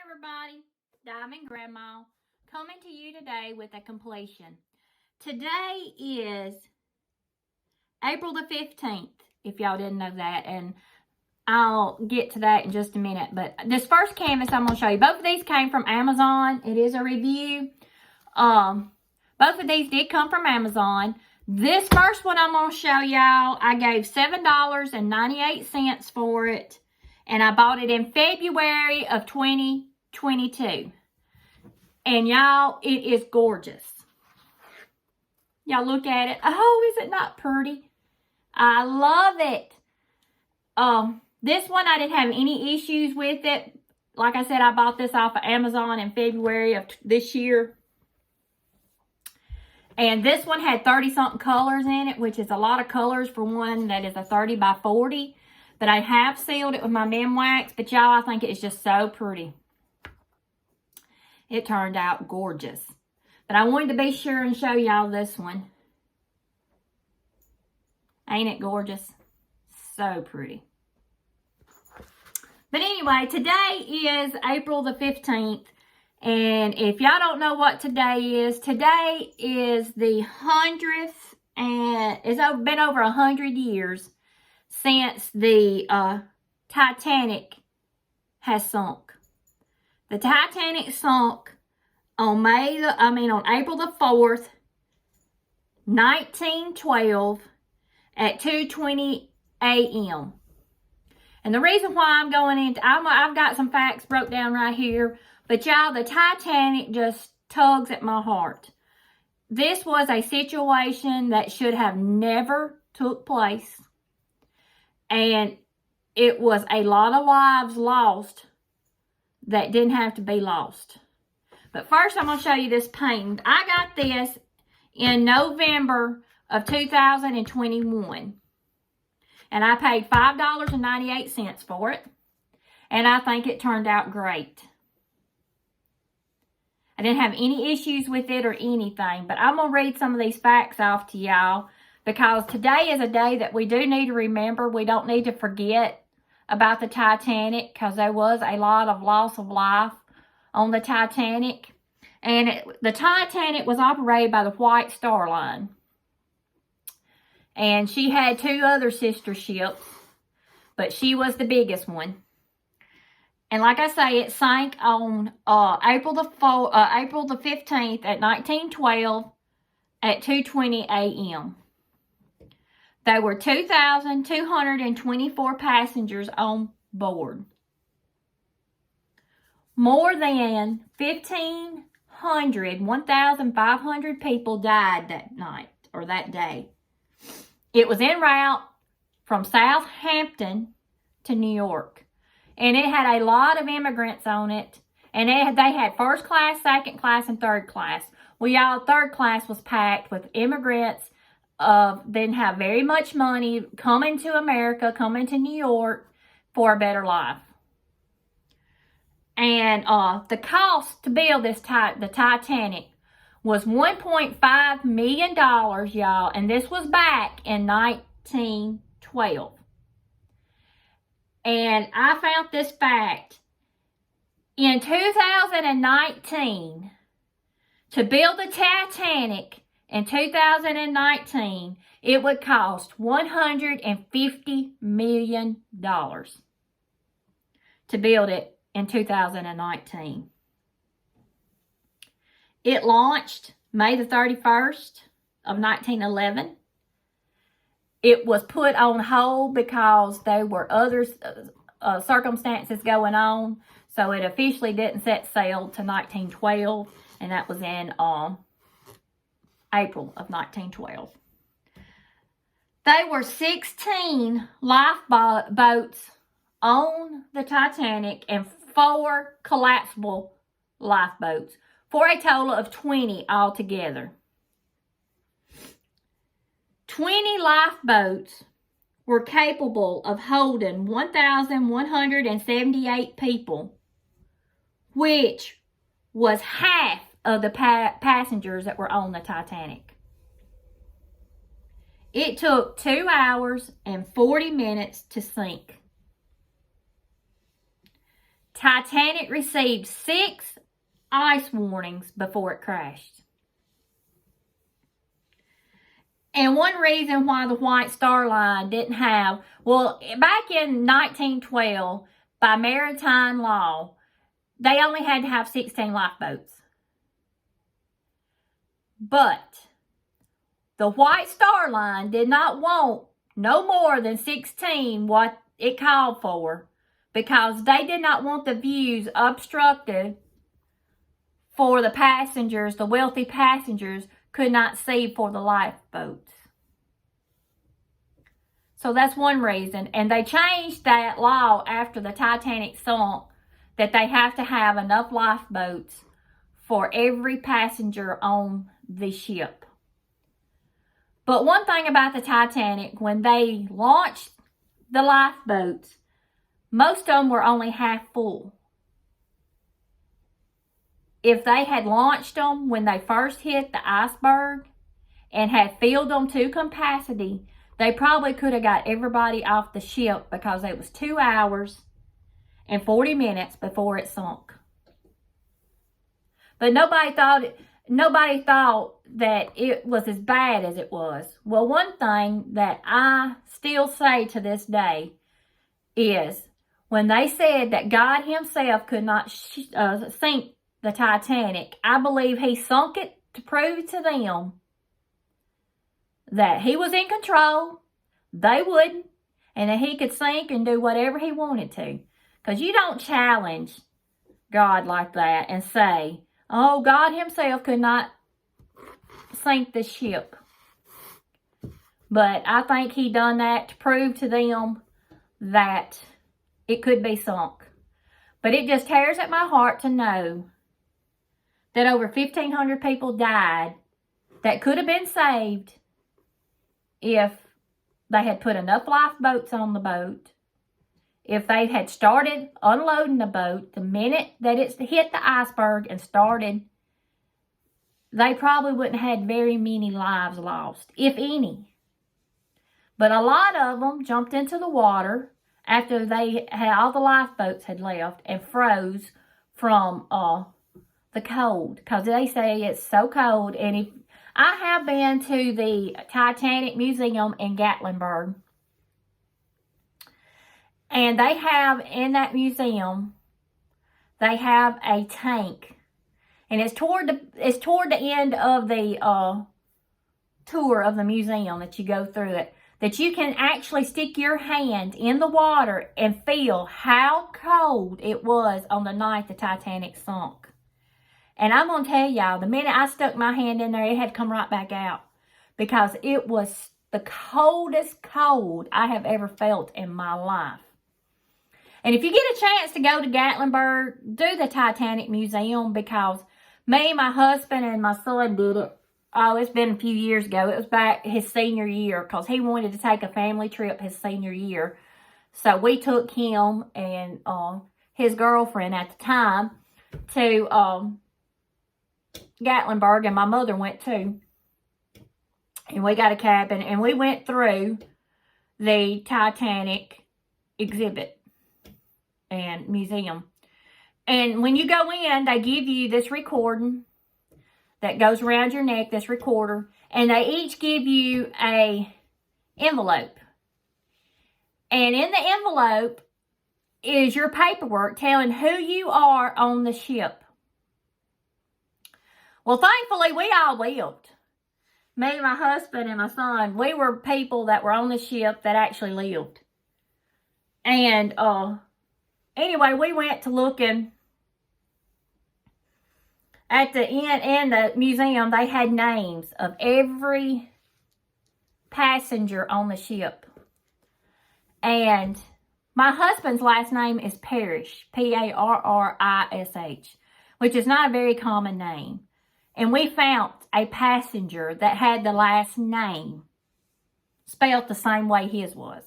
everybody, Diamond Grandma coming to you today with a completion. Today is April the 15th, if y'all didn't know that, and I'll get to that in just a minute. But this first canvas I'm going to show you, both of these came from Amazon. It is a review. Both of these did come from Amazon. This first one I'm going to show y'all, I gave $7.98 for it. And I bought it in February of 2022. And y'all, it is gorgeous. Y'all look at it. Oh, is it not pretty? I love it. This one, I didn't have any issues with it. Like I said, I bought this off of Amazon in February of this year. And this one had 30-something colors in it, which is a lot of colors for one that is a 30 by 40. But I have sealed it with my Mem Wax. But y'all, I think it's just so pretty. It turned out gorgeous. But I wanted to be sure and show y'all this one. Ain't it gorgeous? So pretty. But anyway, today is April the 15th. And if y'all don't know what today is the 100th, and it's been over 100 years since the Titanic has sunk. The Titanic sunk on April the 4th, 1912 at 2:20 a.m. And the reason why I'm going into, I've got some facts broke down right here, but y'all, the Titanic just tugs at my heart. This was a situation that should have never took place. And it was a lot of lives lost that didn't have to be lost. But first, I'm going to show you this painting. I got this in November of 2021. And I paid $5.98 for it. And I think it turned out great. I didn't have any issues with it or anything. But I'm going to read some of these facts off to y'all. Because today is a day that we do need to remember. We don't need to forget about the Titanic. Because there was a lot of loss of life on the Titanic. And the Titanic was operated by the White Star Line. And she had two other sister ships. But she was the biggest one. And like I say, it sank on April the 15th at 1912 at 2:20 a.m. There were 2,224 passengers on board. More than 1,500 people died that night or that day. It was en route from Southampton to New York. And it had a lot of immigrants on it. And they had first class, second class, and third class. Well, y'all, third class was packed with immigrants didn't have very much money, coming to America, coming to New York for a better life. And the cost to build the Titanic was $1.5 million, y'all. And this was back in 1912. And I found this fact. In 2019, to build the Titanic in 2019, it would cost $150 million to build it in 2019. It launched May the 31st of 1911. It was put on hold because there were other circumstances going on. So it officially didn't set sail to 1912. And that was in April of 1912. There were 16 lifeboats on the Titanic and 4 collapsible lifeboats for a total of 20 altogether. 20 lifeboats were capable of holding 1,178 people, which was half of the passengers that were on the Titanic. It took 2 hours and 40 minutes to sink. Titanic received 6 ice warnings before it crashed. And one reason why the White Star Line didn't have, well, back in 1912, by maritime law, they only had to have 16 lifeboats. But the White Star Line did not want no more than 16, what it called for, because they did not want the views obstructed for the passengers. The wealthy passengers could not see for the lifeboats. So that's one reason. And they changed that law after the Titanic sunk, that they have to have enough lifeboats for every passenger on the ship. But one thing about the Titanic, when they launched the lifeboats, most of them were only half full. If they had launched them when they first hit the iceberg and had filled them to capacity, they probably could have got everybody off the ship, because it was 2 hours and 40 minutes before it sunk. But nobody thought that it was as bad as it was. Well, one thing that I still say to this day is, when they said that God himself could not sink the Titanic, I believe he sunk it to prove to them that he was in control, they wouldn't, and that he could sink and do whatever he wanted to. Because you don't challenge God like that and say, oh, God himself could not sink the ship. But I think he done that to prove to them that it could be sunk. But it just tears at my heart to know that over 1,500 people died that could have been saved if they had put enough lifeboats on the boat, if they had started unloading the boat the minute that it hit the iceberg and started, they probably wouldn't have had very many lives lost, if any. But a lot of them jumped into the water after they had all the lifeboats had left and froze from the cold, because they say it's so cold. And if I have been to the Titanic Museum in Gatlinburg, and they have in that museum, they have a tank, and it's toward the end of the tour of the museum that you go through it, that you can actually stick your hand in the water and feel how cold it was on the night the Titanic sunk. And I'm going to tell y'all, the minute I stuck my hand in there, it had to come right back out, because it was the coldest cold I have ever felt in my life. And if you get a chance to go to Gatlinburg, do the Titanic Museum, because me, my husband, and my son did it. Oh, it's been a few years ago. It was back his senior year, because he wanted to take a family trip his senior year. So we took him and his girlfriend at the time to Gatlinburg, and my mother went too. And we got a cabin, and we went through the Titanic exhibit and museum. And when you go in, they give you this recording that goes around your neck, this recorder, and they each give you a envelope. And in the envelope is your paperwork telling who you are on the ship. Well, thankfully, we all lived. Me, my husband, and my son, we were people that were on the ship that actually lived. And anyway, we went to looking at the end in the museum. They had names of every passenger on the ship. And my husband's last name is Parrish, Parrish, which is not a very common name. And we found a passenger that had the last name spelled the same way his was.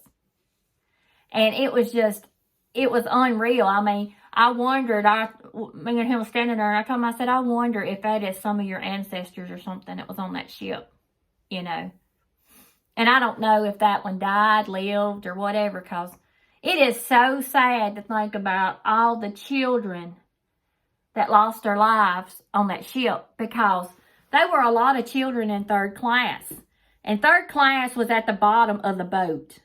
And it was unreal. I mean, I wondered, me and him was standing there, and I told him, I said, I wonder if that is some of your ancestors or something that was on that ship, you know. And I don't know if that one died, lived, or whatever, because It is so sad to think about all the children that lost their lives on that ship, because there were a lot of children in third class. And third class was at the bottom of the boat.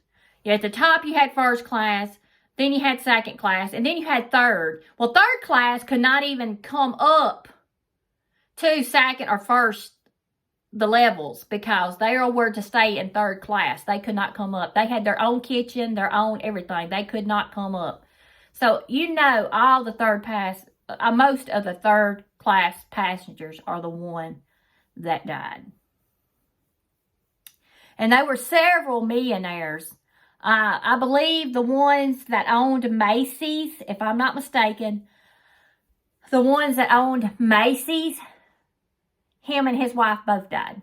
At the top you had first class, then you had second class, and then you had third. Well, third class could not even come up to second or first, the levels, because they were to stay in third class. They could not come up. They had their own kitchen, their own everything. They could not come up. So, all the most of the third class passengers are the one that died. And there were several millionaires. I believe the ones that owned Macy's, if I'm not mistaken, the ones that owned Macy's, him and his wife both died.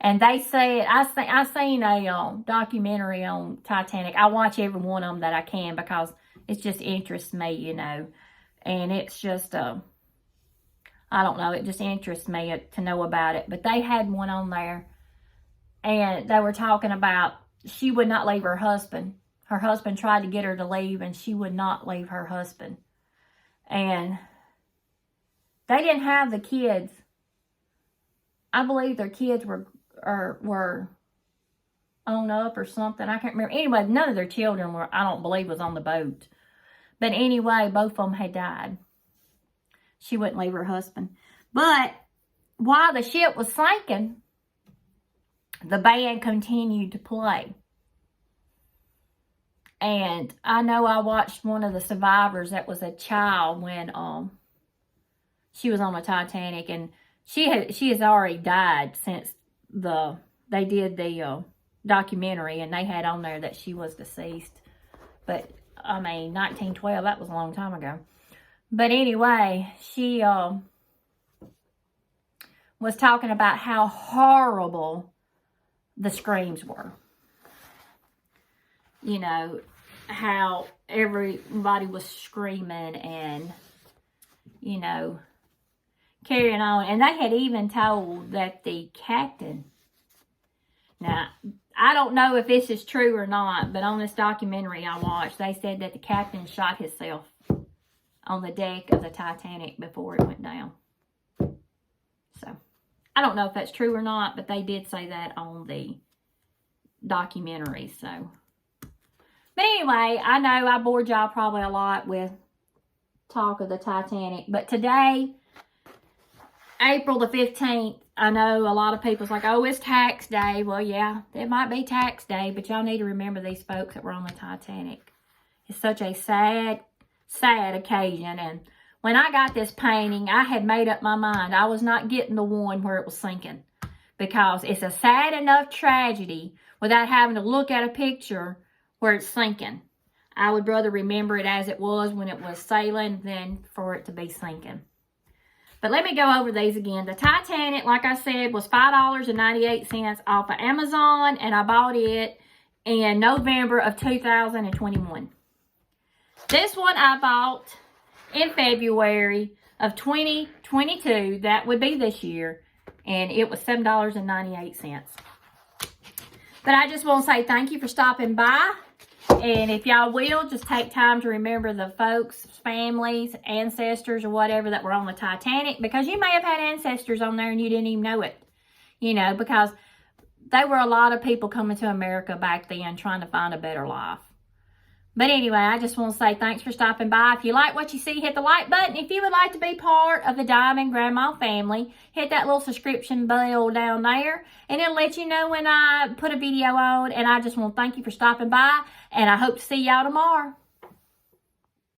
And they said, I seen a documentary on Titanic. I watch every one of them that I can, because it just interests me, And it's just, I don't know, it just interests me to know about it. But they had one on there, and they were talking about she would not leave her husband. Her husband tried to get her to leave, and she would not leave her husband. And they didn't have the kids. I believe their kids were on up or something. I can't remember. Anyway, none of their children I don't believe, was on the boat. But anyway, both of them had died. She wouldn't leave her husband. But while the ship was sinking, the band continued to play. And I know I watched one of the survivors that was a child when she was on the Titanic, and she has already died since they did the documentary, and they had on there that she was deceased. But 1912, that was a long time ago. But anyway, she was talking about how horrible the screams were. How everybody was screaming and, carrying on. And they had even told that the captain, now, I don't know if this is true or not, but on this documentary I watched, they said that the captain shot himself on the deck of the Titanic before it went down. So, I don't know if that's true or not, but they did say that on the documentary, so. But anyway, I know I bored y'all probably a lot with talk of the Titanic, but today, April the 15th, I know a lot of people's like, oh, it's tax day. Well, yeah, it might be tax day, but y'all need to remember these folks that were on the Titanic. It's such a sad, sad occasion. And when I got this painting, I had made up my mind. I was not getting the one where it was sinking, because it's a sad enough tragedy without having to look at a picture where it's sinking. I would rather remember it as it was when it was sailing than for it to be sinking. But let me go over these again. The Titanic, like I said, was $5.98 off of Amazon, and I bought it in November of 2021. This one I bought in February of 2022. That would be this year, and it was $7.98. But I just want to say thank you for stopping by. And if y'all will, just take time to remember the folks, families, ancestors, or whatever that were on the Titanic. Because you may have had ancestors on there and you didn't even know it. Because there were a lot of people coming to America back then trying to find a better life. But anyway, I just want to say thanks for stopping by. If you like what you see, hit the like button. If you would like to be part of the Diamond Grandma family, hit that little subscription bell down there, and it'll let you know when I put a video on. And I just want to thank you for stopping by, and I hope to see y'all tomorrow.